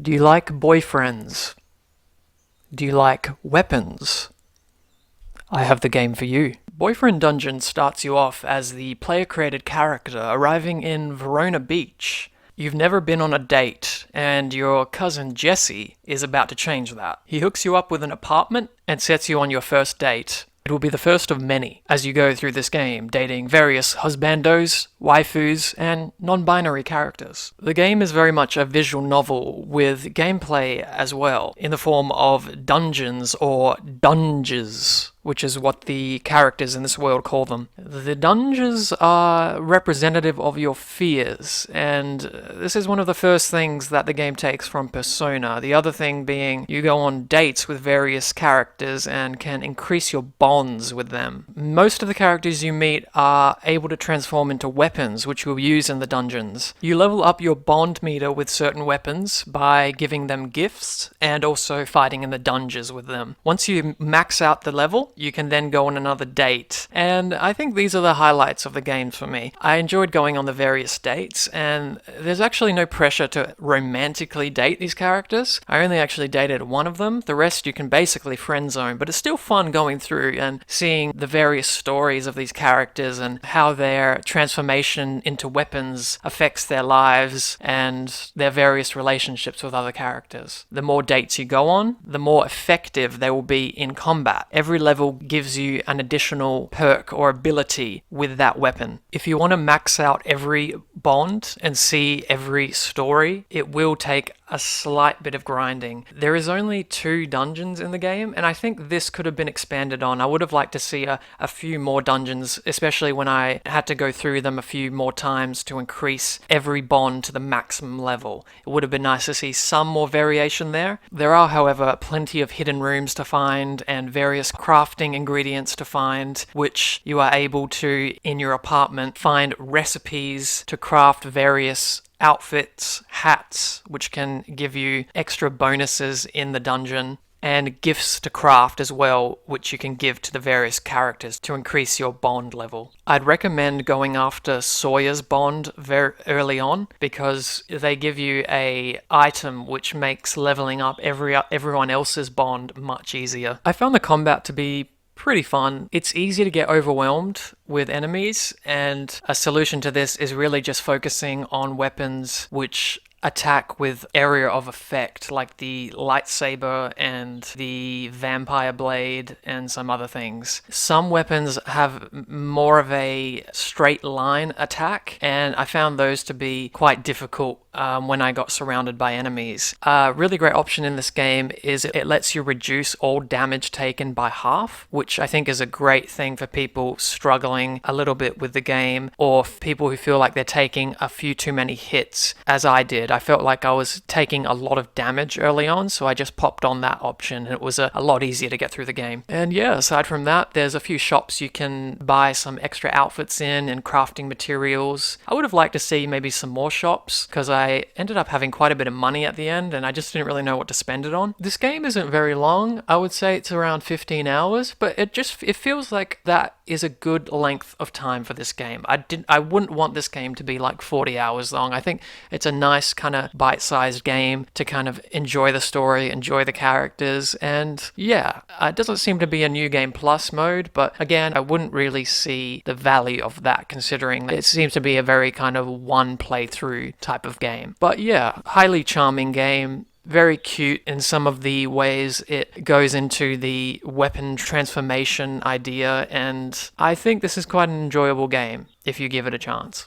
Do you like boyfriends? Do you like weapons? I have the game for you. Boyfriend Dungeon starts you off as the player-created character arriving in Verona Beach. You've never been on a date, and your cousin Jesse is about to change that. He hooks you up with an apartment and sets you on your first date. It will be the first of many as you go through this game, dating various husbandos, waifus, and non-binary characters. The game is very much a visual novel with gameplay as well, in the form of dungeons or dunges, which is what the characters in this world call them. The dungeons are representative of your fears, and this is one of the first things that the game takes from Persona. The other thing being you go on dates with various characters and can increase your bonds with them. Most of the characters you meet are able to transform into weapons, which you'll use in the dungeons. You level up your bond meter with certain weapons by giving them gifts and also fighting in the dungeons with them. Once you max out the level, you can then go on another date. And I think these are the highlights of the game for me. I enjoyed going on the various dates, and there's actually no pressure to romantically date these characters. I only actually dated one of them. The rest you can basically friend zone, but it's still fun going through and seeing the various stories of these characters and how their transformation into weapons affects their lives and their various relationships with other characters. The more dates you go on, the more effective they will be in combat. Every level gives you an additional perk or ability with that weapon. If you want to max out every bond and see every story, it will take a slight bit of grinding. There is only 2 dungeons in the game, and I think this could have been expanded on. I would have liked to see a few more dungeons, especially when I had to go through them a few more times to increase every bond to the maximum level. It would have been nice to see some more variation there. There are, however, plenty of hidden rooms to find and various crafting ingredients to find, which you are able to, in your apartment, find recipes to craft various outfits, hats, which can give you extra bonuses in the dungeon, and gifts to craft as well, which you can give to the various characters to increase your bond level. I'd recommend going after Sawyer's bond very early on, because they give you a item which makes leveling up everyone else's bond much easier. I found the combat to be pretty fun. It's easy to get overwhelmed with enemies, and a solution to this is really just focusing on weapons which attack with area of effect, like the lightsaber and the vampire blade and some other things. Some weapons have more of a straight line attack, and I found those to be quite difficult when I got surrounded by enemies. A really great option in this game is it lets you reduce all damage taken by half, which I think is a great thing for people struggling a little bit with the game, or people who feel like they're taking a few too many hits, as I did. I felt like I was taking a lot of damage early on, so I just popped on that option, and it was a lot easier to get through the game. And yeah, aside from that, there's a few shops you can buy some extra outfits in and crafting materials. I would have liked to see maybe some more shops, because I ended up having quite a bit of money at the end, and I just didn't really know what to spend it on. This game isn't very long. I would say it's around 15 hours, but it feels like that is a good length of time for this game. I wouldn't want this game to be like 40 hours long. I think it's a nice kind of bite-sized game to kind of enjoy the story, enjoy the characters, and yeah, it doesn't seem to be a New Game Plus mode, but again, I wouldn't really see the value of that, considering that it seems to be a very kind of one playthrough type of game. But yeah, highly charming game. Very cute in some of the ways it goes into the weapon transformation idea, and I think this is quite an enjoyable game if you give it a chance.